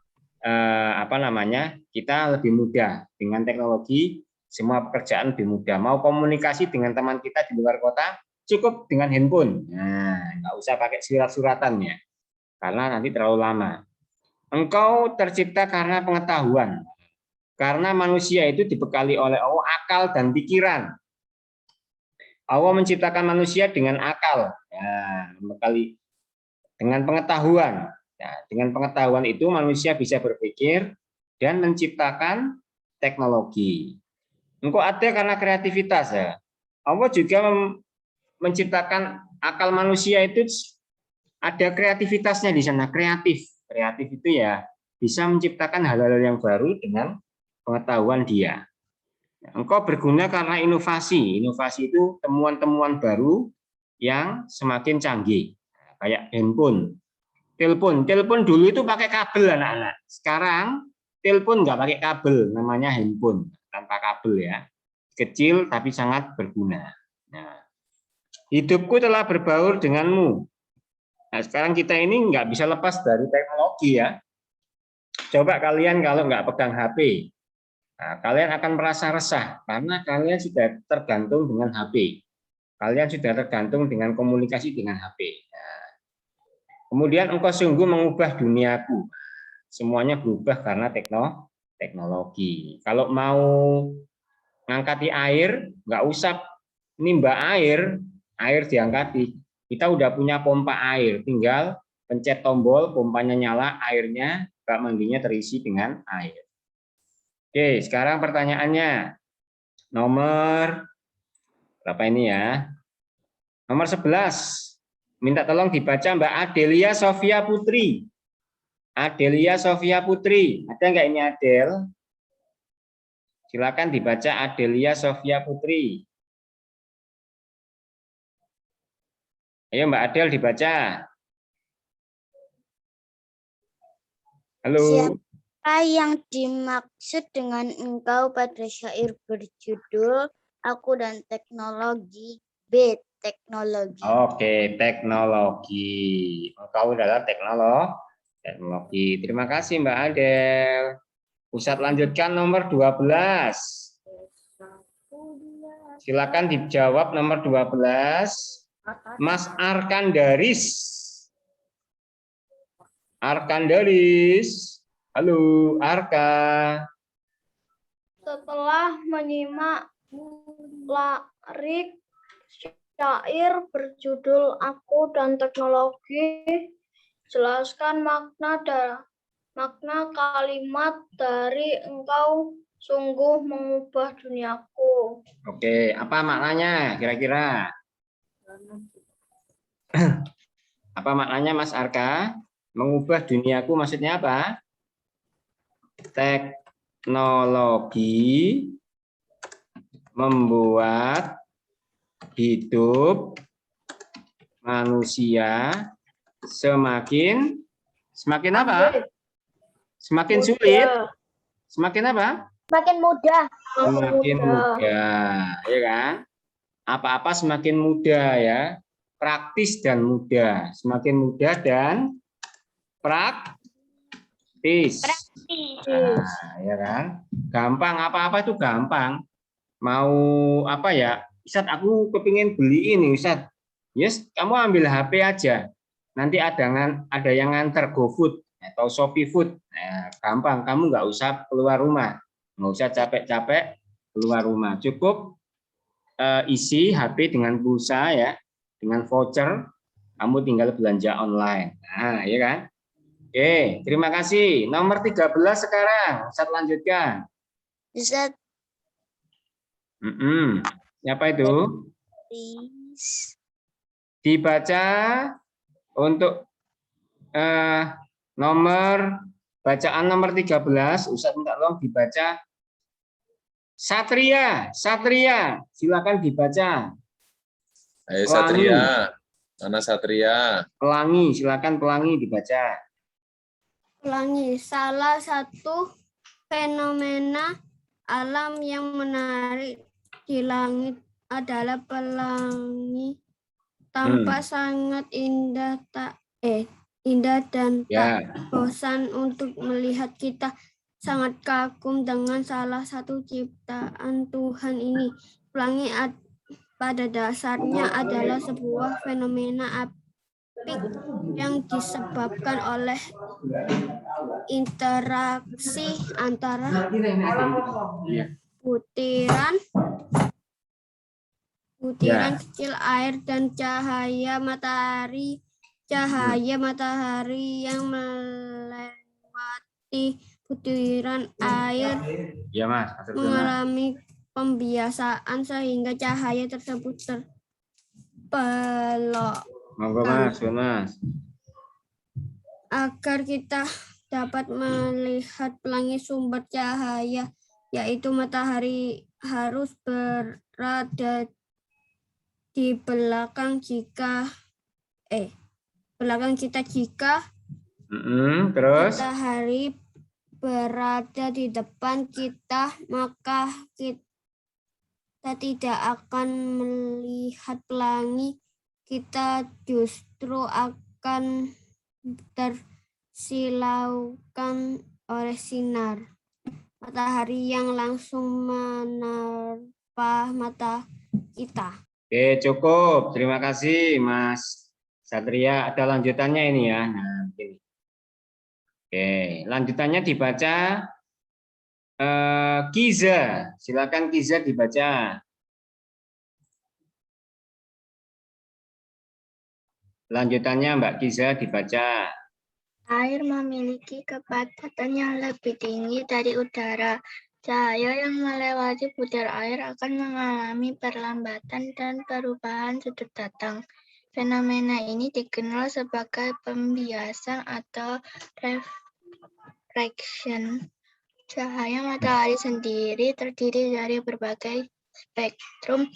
kita lebih mudah dengan teknologi, semua pekerjaan lebih mudah. Mau komunikasi dengan teman kita di luar kota cukup dengan handphone. Nah, nggak usah pakai surat-suratan ya, karena nanti terlalu lama. Engkau tercipta karena pengetahuan, karena manusia itu dibekali oleh Allah akal dan pikiran. Allah menciptakan manusia dengan akal. Ya, kali dengan pengetahuan. Ya, dengan pengetahuan itu manusia bisa berpikir dan menciptakan teknologi. Engkau ada karena kreativitas ya. Allah juga menciptakan akal manusia itu ada kreativitasnya di sana, kreatif. Kreatif itu ya bisa menciptakan hal-hal yang baru dengan pengetahuan dia. Engkau berguna karena inovasi. Inovasi itu temuan-temuan baru yang semakin canggih. Kayak handphone, telepon dulu itu pakai kabel anak-anak. Sekarang telepon nggak pakai kabel, namanya handphone tanpa kabel ya. Kecil tapi sangat berguna. Nah, hidupku telah berbaur denganmu. Nah, sekarang kita ini nggak bisa lepas dari teknologi ya. Coba kalian kalau nggak pegang HP, nah, kalian akan merasa resah karena kalian sudah tergantung dengan HP. Kalian sudah tergantung dengan komunikasi dengan HP. Nah, kemudian engkau sungguh mengubah duniaku. Semuanya berubah karena teknologi. Kalau mau ngangkati air, nggak usah nimba air diangkati. Kita udah punya pompa air, tinggal pencet tombol, pompanya nyala, airnya, bak mandinya terisi dengan air. Oke, sekarang pertanyaannya. Nomor berapa ini ya? Nomor 11. Minta tolong dibaca Mbak Adelia Sofia Putri. Adelia Sofia Putri. Ada nggak ini Adel? Silakan dibaca Adelia Sofia Putri. Ayo Mbak Adel dibaca. Halo. Siapa yang dimaksud dengan engkau pada syair berjudul Aku dan Teknologi? B. Teknologi. Oke, teknologi. Engkau adalah teknologi. Terima kasih Mbak Adel. Ustadz lanjutkan nomor 12. Silakan dijawab nomor 12. Mas Arkandaris. Arkandaris. Halo, Arka. Setelah menyimak lirik syair berjudul Aku dan Teknologi, jelaskan makna kalimat dari engkau sungguh mengubah duniaku. Oke, apa maknanya kira-kira? Apa maknanya Mas Arka? Mengubah duniaku maksudnya apa? Teknologi membuat hidup manusia semakin apa? Semakin sulit. Semakin apa? Semakin mudah. Semakin mudah, ya kan? Apa-apa semakin mudah ya. Praktis dan mudah. Semakin mudah dan praktis. Nah, ya kan? Gampang, apa-apa itu gampang. Mau apa ya? Ustadz, aku kepingin beli ini, Ustadz. Yes, kamu ambil HP aja. Nanti ada yang nganter GoFood atau Shopee Food. Nah, gampang, kamu nggak usah keluar rumah. Nggak usah capek-capek keluar rumah. Cukup isi HP dengan pulsa ya, dengan voucher, kamu tinggal belanja online. Nah, ya kan? Oke, terima kasih. Nomor 13 sekarang. Ustadz lanjutkan. Ustadz. Siapa itu? Dibaca untuk bacaan nomor 13. Ustadz minta tolong dibaca. Satria. Silakan dibaca. Ayo Satria. Mana Satria? Pelangi, silakan Pelangi dibaca. Pelangi, salah satu fenomena alam yang menarik di langit adalah pelangi. Tampak sangat indah dan tak bosan untuk melihat. Kita sangat kagum dengan salah satu ciptaan Tuhan ini. Pelangi pada dasarnya adalah sebuah fenomena apik yang disebabkan oleh interaksi butiran kecil air dan cahaya matahari. Cahaya matahari yang melewati butiran air Ya Mas, Mas. mengalami pembiasaan sehingga cahaya tersebut terbelok. Monggo Mas, Mas. Agar kita dapat melihat pelangi sumber cahaya, yaitu matahari, harus berada di belakang kita jika Terus matahari berada di depan kita, maka kita tidak akan melihat pelangi, kita justru akan tersilaukan oleh sinar matahari yang langsung menerpa mata kita. Oke, cukup. Terima kasih Mas Satria. Ada lanjutannya ini ya. Nah, ini. Oke, lanjutannya dibaca Kiza. Silakan Kiza dibaca. Lanjutannya Mbak Kiza dibaca. Air memiliki kepadatan yang lebih tinggi dari udara. Cahaya yang melewati butir air akan mengalami perlambatan dan perubahan sudut datang. Fenomena ini dikenal sebagai pembiasan atau refraction. Cahaya matahari sendiri terdiri dari berbagai spektrum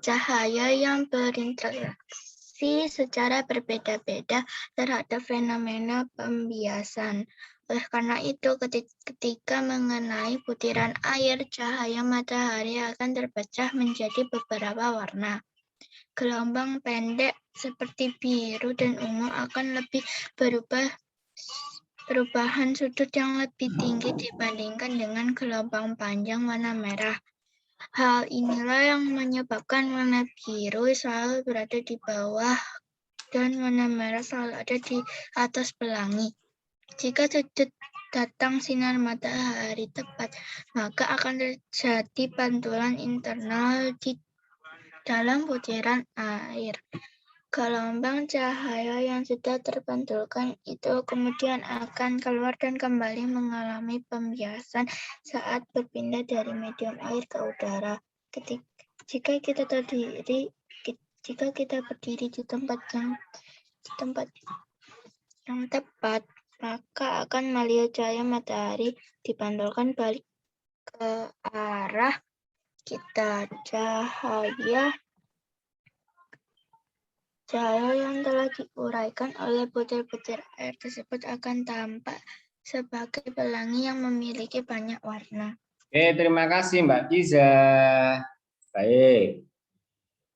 cahaya yang berinteraksi secara berbeda-beda terhadap fenomena pembiasan. Oleh karena itu, ketika mengenai butiran air, cahaya matahari akan terpecah menjadi beberapa warna. Gelombang pendek seperti biru dan ungu akan lebih perubahan sudut yang lebih tinggi dibandingkan dengan gelombang panjang warna merah. Hal inilah yang menyebabkan warna biru selalu berada di bawah dan warna merah selalu ada di atas pelangi. Jika sudut datang sinar matahari tepat, maka akan terjadi pantulan internal di dalam butiran air. Gelombang cahaya yang sudah terpantulkan itu kemudian akan keluar dan kembali mengalami pembiasan saat berpindah dari medium air ke udara. Jika kita berdiri di tempat yang tepat, maka akan melihat cahaya matahari dipantulkan balik ke arah kita. Cahaya yang telah diuraikan oleh butir-butir air tersebut akan tampak sebagai pelangi yang memiliki banyak warna. Oke, terima kasih Mbak Kiza. Baik.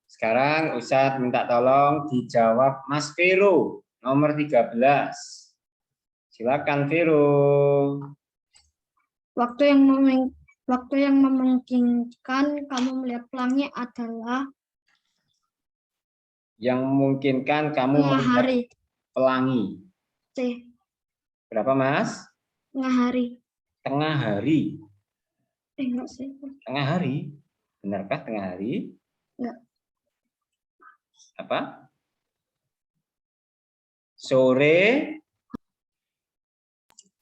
Sekarang Ustadz minta tolong dijawab Mas Vero, nomor 13. Silakan Vero. Waktu yang memungkinkan kamu melihat pelangi adalah yang memungkinkan kamu melihat pelangi. C. Berapa Mas? Tengah hari. Tengah hari. Enggak sih. Tengah hari. Benarkah tengah hari? Enggak. Apa? Sore.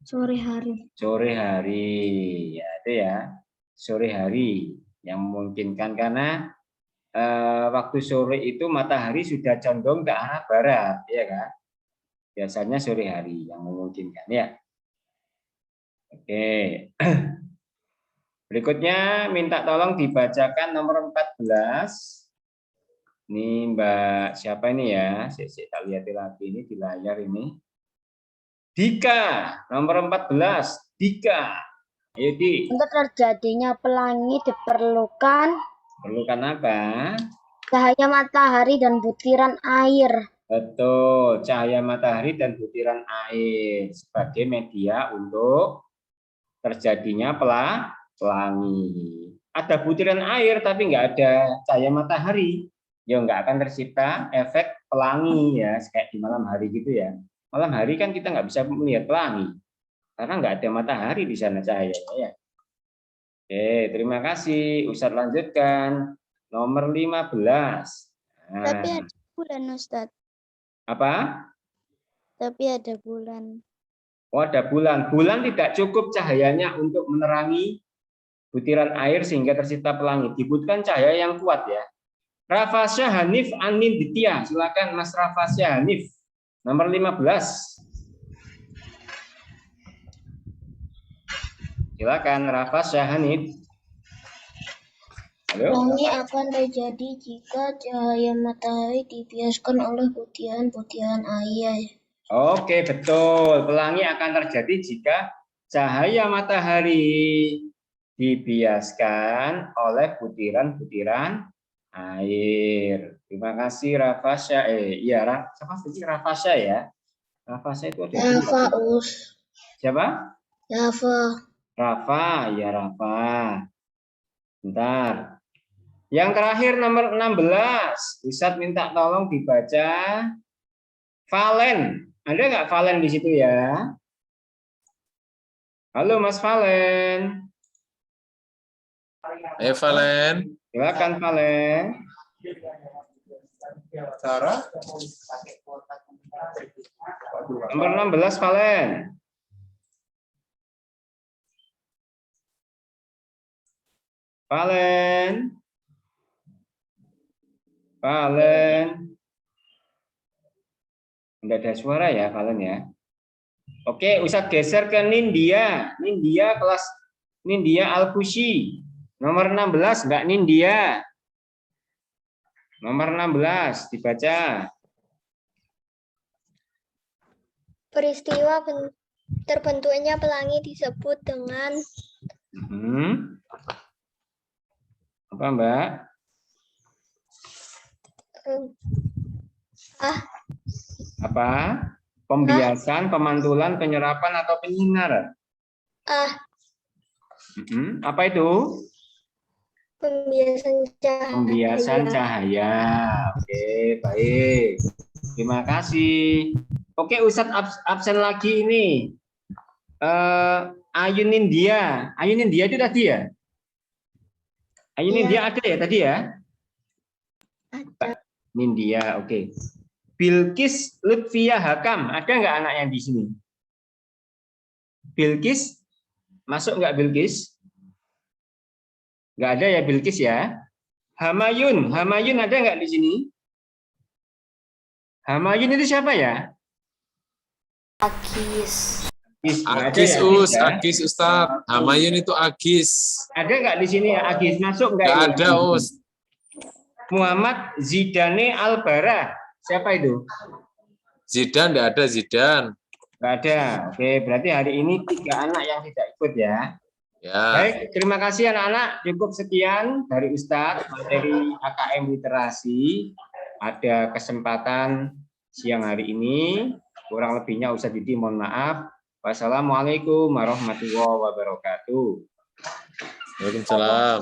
Sore hari. Sore hari. Ya, itu ya. Sore hari yang memungkinkan karena waktu sore itu matahari sudah condong ke arah barat, ya kan? Biasanya sore hari yang memungkinkan, ya. Oke. Berikutnya minta tolong dibacakan nomor 14. Ini Mbak siapa ini ya? Saya tak lihat lagi ini di layar ini. Dika, nomor 14. Dika. Ayo Di. Untuk terjadinya pelangi diperlukan apa? cahaya matahari dan butiran air. Betul, cahaya matahari dan butiran air sebagai media untuk terjadinya pelangi. Ada butiran air tapi nggak ada cahaya matahari, ya nggak akan tercipta efek pelangi ya, kayak di malam hari gitu ya. Malam hari kan kita nggak bisa melihat pelangi karena nggak ada matahari di sana cahayanya ya. Oke, terima kasih. Ustadz lanjutkan. Nomor 15. Nah, Tapi ada bulan, Ustadz. apa? Tapi ada bulan. Oh, ada bulan. Bulan tidak cukup cahayanya untuk menerangi butiran air sehingga tercipta pelangi. Dibutuhkan cahaya yang kuat ya. Rafasya Hanif Anin Ditya. Silakan Mas Rafasya Hanif. Nomor 15. Silakan Rafasya Hanif. Halo. Pelangi akan terjadi jika cahaya matahari dibiaskan oleh butiran-butiran air. Oke, betul. Pelangi akan terjadi jika cahaya matahari dibiaskan oleh butiran-butiran air. Terima kasih Rafasya. Iya, Rafasya ya. Rafasya itu ada Rafa, dua. Siapa? Rafa. Ya Rafa. Bentar. Yang terakhir nomor 16. Ustadz minta tolong dibaca Valen. Ada nggak Valen di situ ya? Halo Mas Valen. Valen. Silakan Valen. Sarah. Nomor 16 Valen. Valen. Enggak ada suara ya Valen ya. Oke, Ustadz geser ke Nindya. Nindya kelas Nindya Al-Kushi. Nomor 16 enggak Nindya. Nomor 16 dibaca. Peristiwa terbentuknya pelangi disebut dengan Apa Mbak? Apa? Pembiasan, pemantulan, penyerapan atau penyinar? Apa itu? Pembiasan cahaya. Pembiasan cahaya. Oke, baik. Terima kasih. Oke, Ustadz absen lagi ini. Ayu Nindya. Ayu Nindya itu tadi ya? Ayu Nindya ada ya tadi ya? Ada. Nindya, oke. Bilkis Lutfia Hakam. Ada nggak anak yang di sini? Bilkis? Masuk nggak Bilkis? Nggak ada ya Bilkis ya? Hamayun. Hamayun ada nggak di sini? Hamayun itu siapa ya? Agis. Agis Ustadz. Hamayun itu Agis. Ada nggak di sini ya Agis? Masuk nggak? Nggak ada Ustadz. Muhammad Zidane Albara. Siapa itu? Zidan nggak ada Zidan. Nggak ada. Oke, berarti hari ini 3 anak yang tidak ikut ya. Ya. Baik, terima kasih anak-anak. Cukup sekian dari Ustadz materi AKM Literasi. Ada kesempatan siang hari ini. Kurang lebihnya Ustadz Didi mohon maaf. Wassalamualaikum warahmatullahi wabarakatuh. Waalaikumsalam.